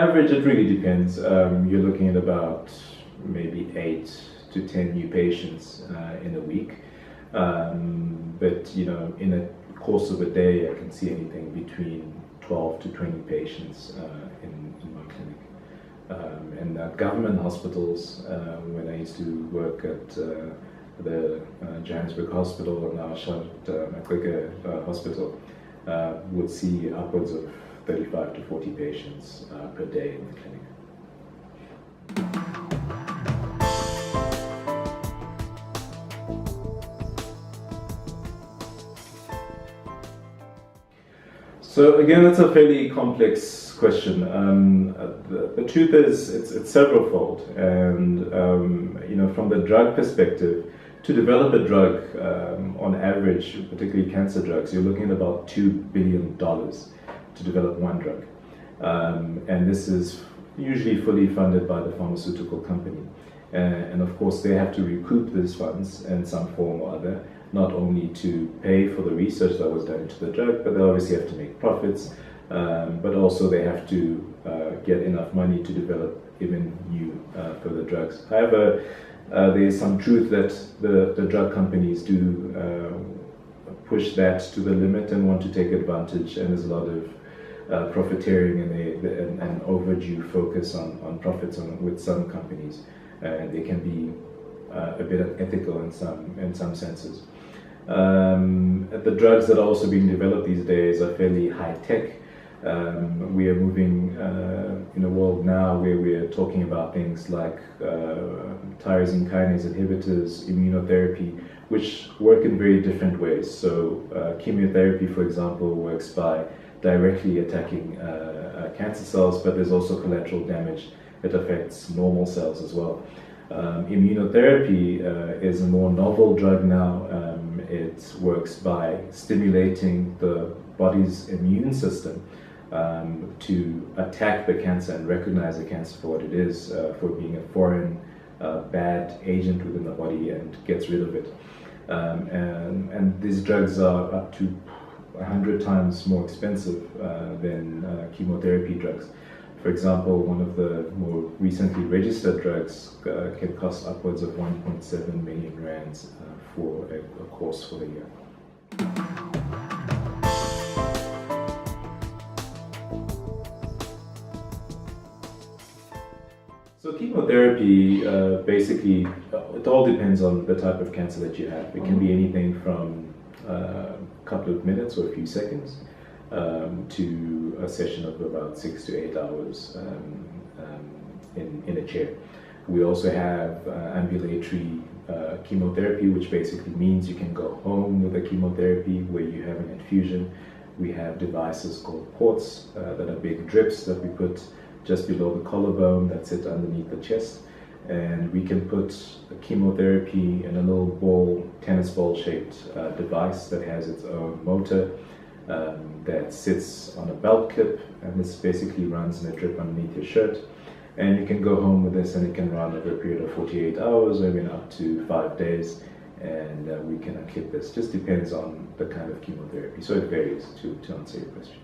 average, it really depends. You're looking at about maybe 8 to 10 new patients in a week. But in a course of a day, I can see anything between 12 to 20 patients in my clinic. And at government hospitals, when I used to work at the Johannesburg Hospital and now Charlotte McGregor Hospital, would see upwards of 35 to 40 patients per day in the clinic. So again, it's a fairly complex question. The truth is, it's several-fold, and from the drug perspective, to develop a drug, on average, particularly cancer drugs, you're looking at about $2 billion to develop one drug, and this is usually fully funded by the pharmaceutical company, and of course they have to recoup these funds in some form or other, not only to pay for the research that was done into the drug, but they obviously have to make profits, but also they have to get enough money to develop even new further drugs. However, there is some truth that the drug companies do push that to the limit and want to take advantage, and there's a lot of profiteering and overdue focus on profits with some companies. They can be a bit unethical in some senses. The drugs that are also being developed these days are fairly high tech. We are moving in a world now where we are talking about things like tyrosine kinase inhibitors, immunotherapy, which work in very different ways. So chemotherapy, for example, works by directly attacking cancer cells, but there's also collateral damage that affects normal cells as well. Immunotherapy is a more novel drug now. It works by stimulating the body's immune system to attack the cancer and recognize the cancer for what it is, for being a foreign, bad agent within the body, and gets rid of it. And these drugs are up to 100 times more expensive than chemotherapy drugs. For example, one of the more recently registered drugs can cost upwards of 1.7 million rands for a course for the year. So chemotherapy, basically, it all depends on the type of cancer that you have. It can be anything from a couple of minutes or a few seconds to a session of about 6 to 8 hours in a chair. We also have ambulatory chemotherapy, which basically means you can go home with a chemotherapy where you have an infusion. We have devices called ports that are big drips that we put just below the collarbone that sit underneath the chest, and we can put a chemotherapy in a little ball, tennis ball shaped device that has its own motor that sits on a belt clip, and this basically runs in a drip underneath your shirt, and you can go home with this, and it can run over a period of 48 hours or even up to 5 days, and we can unclip this. Just depends on the kind of chemotherapy, so it varies, to answer your question.